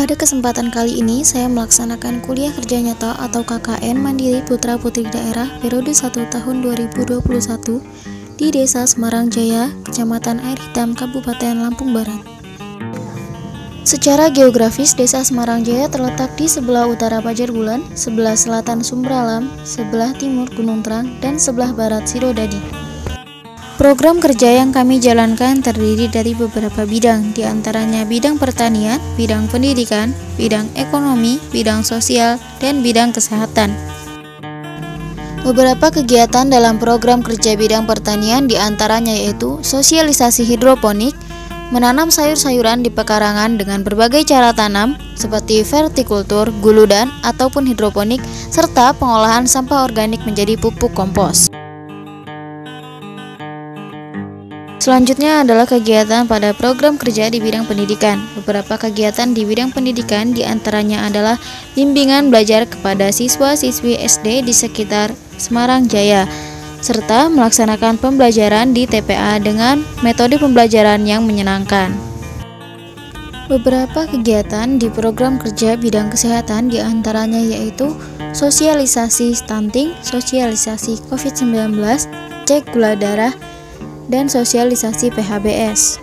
Pada kesempatan kali ini, saya melaksanakan kuliah kerja nyata atau KKN Mandiri Putra Putri Daerah periode 1 tahun 2021 di Desa Semarang Jaya, Kecamatan Air Hitam, Kabupaten Lampung Barat. Secara geografis, Desa Semarang Jaya terletak di sebelah utara Pajar Bulan, sebelah selatan Sumber-Alam, sebelah timur Gunung Terang, dan sebelah barat Sirodadi. Program kerja yang kami jalankan terdiri dari beberapa bidang, di antaranya bidang pertanian, bidang pendidikan, bidang ekonomi, bidang sosial, dan bidang kesehatan. Beberapa kegiatan dalam program kerja bidang pertanian diantaranya yaitu sosialisasi hidroponik, menanam sayur-sayuran di pekarangan dengan berbagai cara tanam seperti vertikultur, guludan, ataupun hidroponik, serta pengolahan sampah organik menjadi pupuk kompos. Selanjutnya adalah kegiatan pada program kerja di bidang pendidikan. Beberapa kegiatan di bidang pendidikan diantaranya adalah bimbingan belajar kepada siswa-siswi SD di sekitar Semarang Jaya, serta melaksanakan pembelajaran di TPA dengan metode pembelajaran yang menyenangkan. Beberapa kegiatan di program kerja bidang kesehatan diantaranya yaitu sosialisasi stunting, sosialisasi COVID-19, cek gula darah, dan sosialisasi PHBS.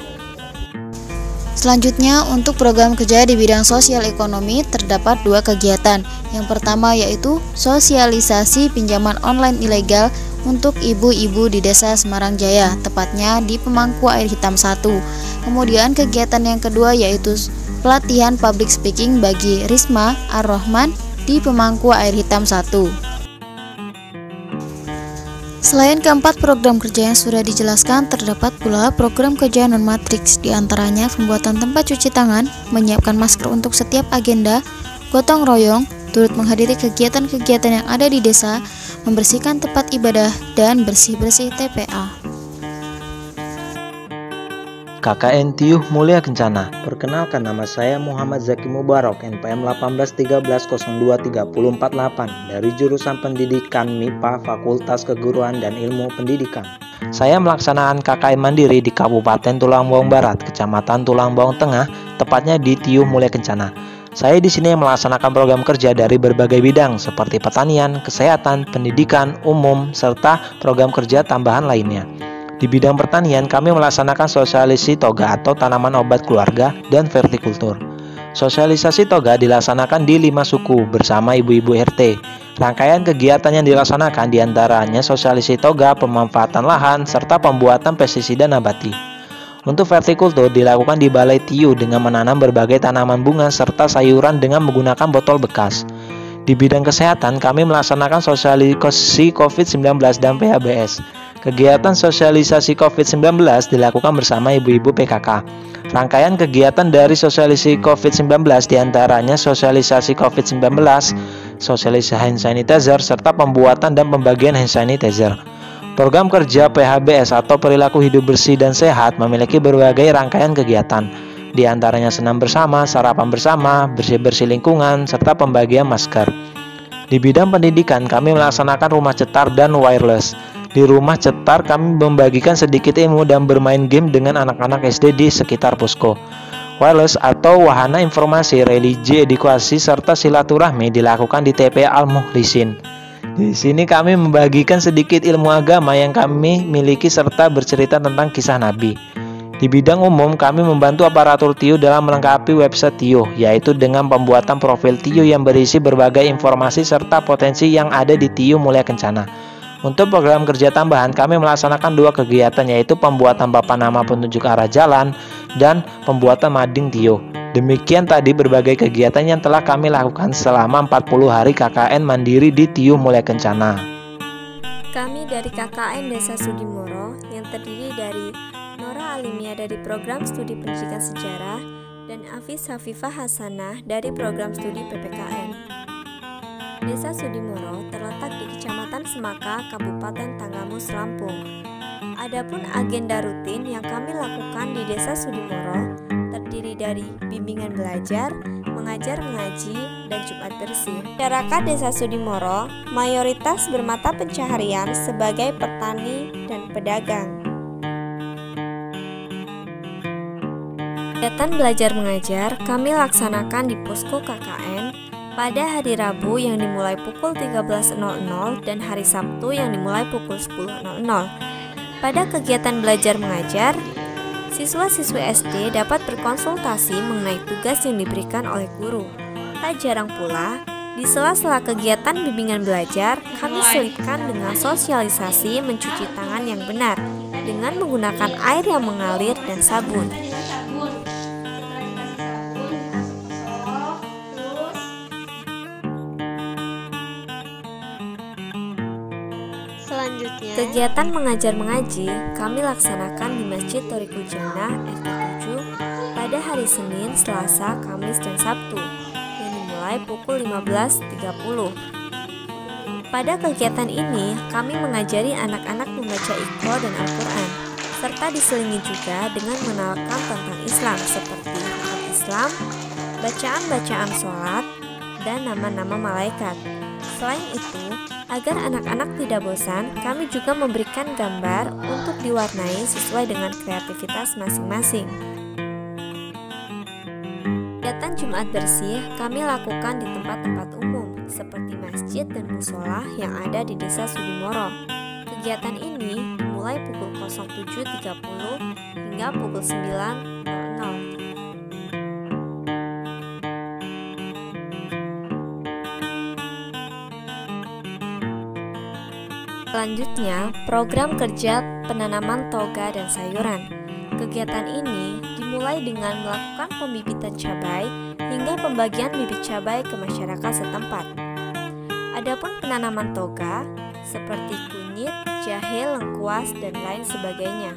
Selanjutnya, untuk program kerja di bidang sosial ekonomi terdapat dua kegiatan. Yang pertama yaitu sosialisasi pinjaman online ilegal untuk ibu-ibu di Desa Semarang Jaya, tepatnya di Pemangku Air Hitam 1. Kemudian kegiatan yang kedua yaitu pelatihan public speaking bagi Risma Ar-Rahman di Pemangku Air Hitam 1. Selain keempat program kerja yang sudah dijelaskan, terdapat pula program kerja non-matriks, diantaranya pembuatan tempat cuci tangan, menyiapkan masker untuk setiap agenda, gotong royong, turut menghadiri kegiatan-kegiatan yang ada di desa, membersihkan tempat ibadah, dan bersih-bersih TPA. KKN Tiyuh Mulia Kencana. Perkenalkan, nama saya Muhammad Zaki Mubarak, NPM 1813023048 dari jurusan Pendidikan MIPA Fakultas Keguruan dan Ilmu Pendidikan. Saya melaksanakan KKN Mandiri di Kabupaten Tulang Bawang Barat, Kecamatan Tulang Bawang Tengah, tepatnya di Tiyuh Mulia Kencana. Saya di sini melaksanakan program kerja dari berbagai bidang seperti pertanian, kesehatan, pendidikan, umum, serta program kerja tambahan lainnya. Di bidang pertanian, kami melaksanakan sosialisasi toga atau tanaman obat keluarga dan vertikultur. Sosialisasi toga dilaksanakan di 5 suku bersama ibu-ibu RT. Rangkaian kegiatan yang dilaksanakan diantaranya sosialisasi toga, pemanfaatan lahan, serta pembuatan pestisida nabati. Untuk vertikultur dilakukan di Balai Tiyuh dengan menanam berbagai tanaman bunga serta sayuran dengan menggunakan botol bekas. Di bidang kesehatan, kami melaksanakan sosialisasi COVID-19 dan PHBS. Kegiatan sosialisasi COVID-19 dilakukan bersama ibu-ibu PKK. Rangkaian kegiatan dari sosialisasi COVID-19 diantaranya sosialisasi COVID-19, sosialisasi hand sanitizer, serta pembuatan dan pembagian hand sanitizer. Program kerja PHBS atau perilaku hidup bersih dan sehat memiliki berbagai rangkaian kegiatan, di antaranya senam bersama, sarapan bersama, bersih-bersih lingkungan, serta pembagian masker. Di bidang pendidikan, kami melaksanakan rumah cetar dan wireless. Di rumah cetar, kami membagikan sedikit ilmu dan bermain game dengan anak-anak SD di sekitar posko. Wireless atau wahana informasi, religi, edukasi, serta silaturahmi dilakukan di TPA Al-Mukhlisin. Di sini kami membagikan sedikit ilmu agama yang kami miliki serta bercerita tentang kisah Nabi. Di bidang umum, kami membantu aparatur Tiyuh dalam melengkapi website Tiyuh, yaitu dengan pembuatan profil Tiyuh yang berisi berbagai informasi serta potensi yang ada di Tiyuh Mulia Kencana. Untuk program kerja tambahan, kami melaksanakan dua kegiatan, yaitu pembuatan papan nama petunjuk arah jalan dan pembuatan mading Tiyuh. Demikian tadi berbagai kegiatan yang telah kami lakukan selama 40 hari KKN Mandiri di Tiyuh Mulia Kencana. Kami dari KKN Desa Sudimoro yang terdiri dari Nora Alimia dari Program Studi Pendidikan Sejarah, dan Afis Hafifah Hasanah dari program studi PPKN. Desa Sudimoro terletak di Kecamatan Semaka, Kabupaten Tanggamus, Lampung. Adapun agenda rutin yang kami lakukan di Desa Sudimoro terdiri dari bimbingan belajar, mengajar mengaji, dan Jumat bersih. Masyarakat Desa Sudimoro mayoritas bermata pencaharian sebagai petani dan pedagang. Kegiatan belajar mengajar kami laksanakan di posko KKN pada hari Rabu yang dimulai pukul 13.00 dan hari Sabtu yang dimulai pukul 10.00. Pada kegiatan belajar mengajar, siswa-siswi SD dapat berkonsultasi mengenai tugas yang diberikan oleh guru. Tak jarang pula, di sela-sela kegiatan bimbingan belajar, kami selipkan dengan sosialisasi mencuci tangan yang benar dengan menggunakan air yang mengalir dan sabun. Selanjutnya, Kegiatan mengajar mengaji kami laksanakan di Masjid Thoriqul Jannah RT 7 pada hari Senin, Selasa, Kamis, dan Sabtu yang dimulai pukul 15.30. Pada kegiatan ini, kami mengajari anak-anak membaca Iqra dan Al-Quran, serta diselingi juga dengan mengenalkan tentang Islam seperti hukum Islam, bacaan-bacaan sholat, dan nama-nama malaikat. Selain itu, agar anak-anak tidak bosan, kami juga memberikan gambar untuk diwarnai sesuai dengan kreativitas masing-masing. Kegiatan Jumat bersih kami lakukan di tempat-tempat umum seperti masjid dan musola yang ada di Desa Sudimoro. Kegiatan ini dimulai pukul 07.30 hingga pukul 9.00. Selanjutnya, program kerja penanaman toga dan sayuran. Kegiatan ini dimulai dengan melakukan pembibitan cabai hingga pembagian bibit cabai ke masyarakat setempat. Adapun penanaman toga seperti kunyit, jahe, lengkuas, dan lain sebagainya.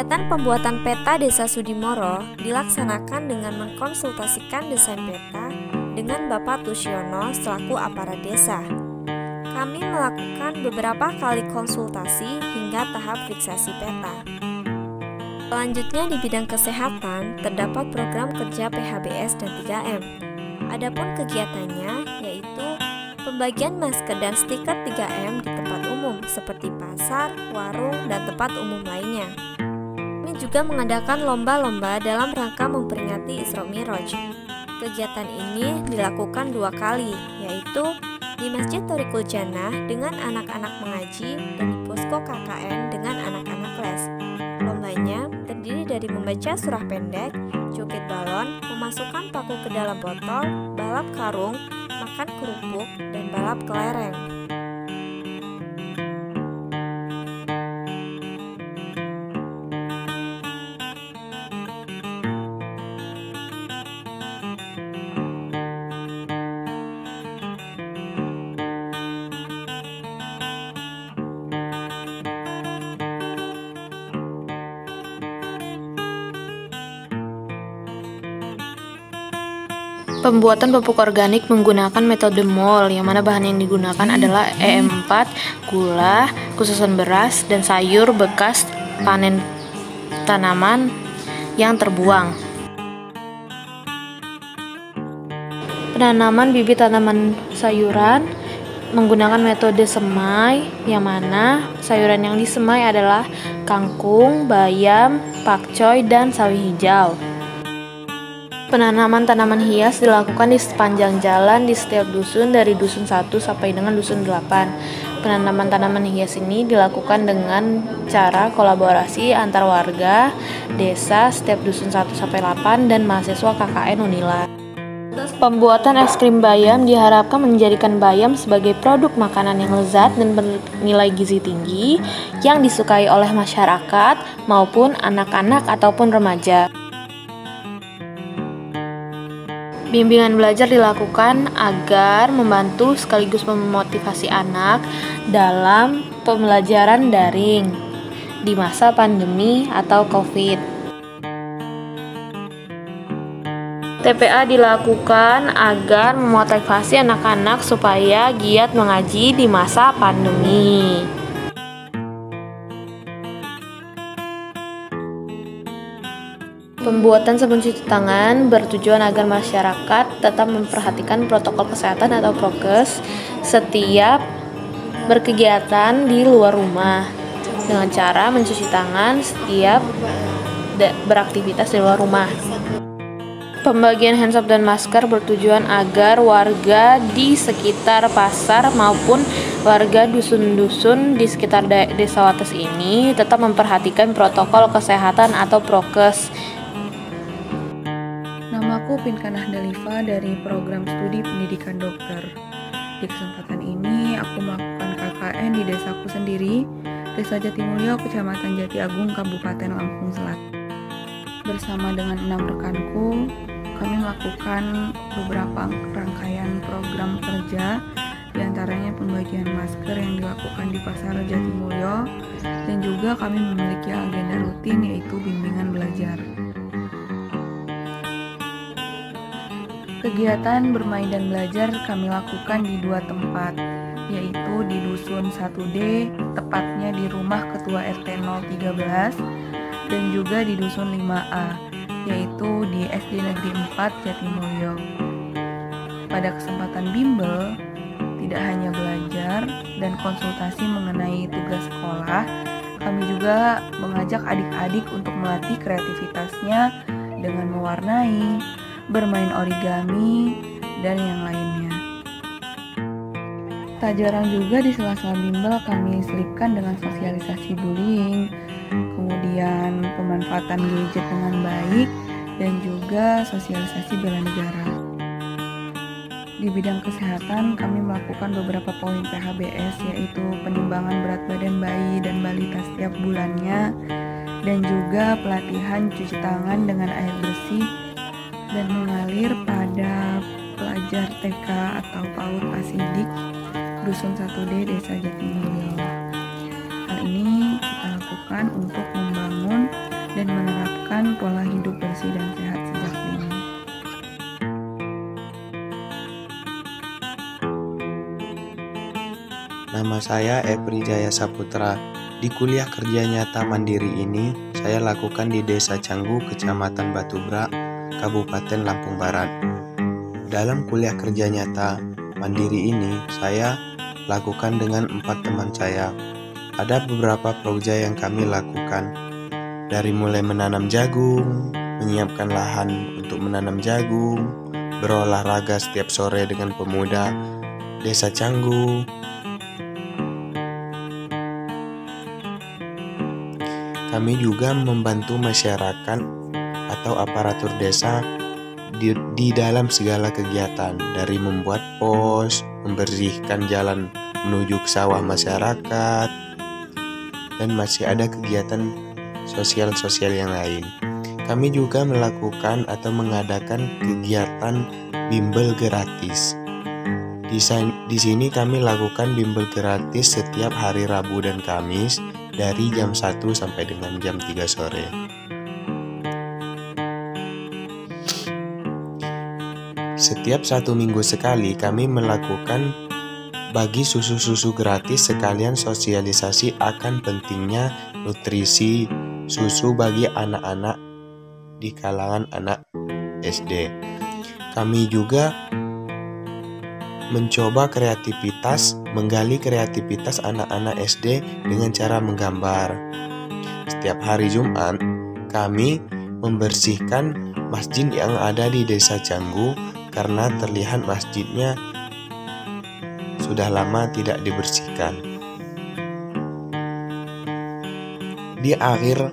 Kegiatan pembuatan peta Desa Sudimoro dilaksanakan dengan mengkonsultasikan desain peta dengan Bapak Tusyono selaku aparat desa. Kami melakukan beberapa kali konsultasi hingga tahap fiksasi peta. Selanjutnya di bidang kesehatan terdapat program kerja PHBS dan 3M. Adapun kegiatannya yaitu pembagian masker dan stiker 3M di tempat umum seperti pasar, warung, dan tempat umum lainnya. Juga mengadakan lomba-lomba dalam rangka memperingati Isra Mi'raj. Kegiatan ini dilakukan 2 kali, yaitu di Masjid Thoriqul Jannah dengan anak-anak mengaji dan di posko KKN dengan anak-anak les. Lombanya terdiri dari membaca surah pendek, joget balon, memasukkan paku ke dalam botol, balap karung, makan kerupuk, dan balap kelereng. Pembuatan pupuk organik menggunakan metode mol, yang mana bahan yang digunakan adalah EM4, gula, khususan beras, dan sayur bekas panen tanaman yang terbuang. Penanaman bibit tanaman sayuran menggunakan metode semai, yang mana sayuran yang disemai adalah kangkung, bayam, pakcoy, dan sawi hijau. Penanaman tanaman hias dilakukan di sepanjang jalan di setiap dusun dari dusun 1 sampai dengan dusun 8. Penanaman tanaman hias ini dilakukan dengan cara kolaborasi antar warga, desa, setiap dusun 1 sampai 8 dan mahasiswa KKN Unila. Pembuatan es krim bayam diharapkan menjadikan bayam sebagai produk makanan yang lezat dan bernilai gizi tinggi yang disukai oleh masyarakat maupun anak-anak ataupun remaja. Bimbingan belajar dilakukan agar membantu sekaligus memotivasi anak dalam pembelajaran daring di masa pandemi atau COVID. TPA dilakukan agar memotivasi anak-anak supaya giat mengaji di masa pandemi. Pembuatan sabun cuci tangan bertujuan agar masyarakat tetap memperhatikan protokol kesehatan atau prokes setiap berkegiatan di luar rumah dengan cara mencuci tangan setiap beraktivitas di luar rumah. Pembagian handsoap dan masker bertujuan agar warga di sekitar pasar maupun warga dusun-dusun di sekitar Desa Wates ini tetap memperhatikan protokol kesehatan atau prokes. Namaku Pinkanah Dalifa dari program studi pendidikan dokter. Di kesempatan ini aku melakukan KKN di desaku sendiri, Desa Jatimulyo, Kecamatan Jati Agung, Kabupaten Lampung Selatan. Bersama dengan 6 rekanku, kami melakukan beberapa rangkaian program kerja, diantaranya pembagian masker yang dilakukan di Pasar Jatimulyo, dan juga kami memiliki agenda rutin yaitu bimbingan belajar. Kegiatan bermain dan belajar kami lakukan di 2 tempat, yaitu di Dusun 1D, tepatnya di rumah Ketua RT 013, dan juga di Dusun 5A, yaitu di SD Negeri 4 Jatimulyo. Pada kesempatan bimbel, tidak hanya belajar dan konsultasi mengenai tugas sekolah, kami juga mengajak adik-adik untuk melatih kreativitasnya dengan mewarnai, bermain origami, dan yang lainnya. Tak jarang juga di sela-sela bimbel kami selipkan dengan sosialisasi bullying, kemudian pemanfaatan gadget dengan baik, dan juga sosialisasi bela negara. Di bidang kesehatan, kami melakukan beberapa poin PHBS, yaitu penimbangan berat badan bayi dan balita setiap bulannya, dan juga pelatihan cuci tangan dengan air bersih dan mengalir pada pelajar TK atau PAUD asidik Dusun 1D Desa Jatimulyo. Hal ini kita lakukan untuk membangun dan menerapkan pola hidup bersih dan sehat sejak dini. Nama saya Epri Jaya Saputra. Di kuliah kerja nyata mandiri ini, saya lakukan di Desa Canggu, Kecamatan Batubra, Kabupaten Lampung Barat. Dalam kuliah kerja nyata mandiri ini, saya lakukan dengan 4 teman saya. Ada beberapa proja yang kami lakukan, dari mulai menanam jagung, menyiapkan lahan untuk menanam jagung, berolahraga setiap sore dengan pemuda Desa Canggu. Kami juga membantu masyarakat atau aparatur desa di dalam segala kegiatan, dari membuat pos, membersihkan jalan menuju ke sawah masyarakat, dan masih ada kegiatan sosial-sosial yang lain. Kami juga melakukan atau mengadakan kegiatan bimbel gratis. Di sini kami lakukan bimbel gratis setiap hari Rabu dan Kamis dari jam 1 sampai dengan jam 3 sore. Setiap 1 minggu sekali kami melakukan bagi susu-susu gratis sekalian sosialisasi akan pentingnya nutrisi susu bagi anak-anak di kalangan anak SD. Kami juga mencoba menggali kreativitas anak-anak SD dengan cara menggambar. Setiap hari Jumat, kami membersihkan masjid yang ada di Desa Canggu karena terlihat masjidnya sudah lama tidak dibersihkan. Di akhir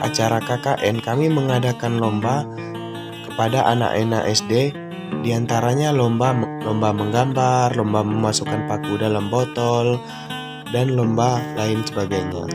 acara KKN, kami mengadakan lomba kepada anak-anak SD, diantaranya lomba menggambar, lomba memasukkan paku dalam botol, dan lomba lain sebagainya.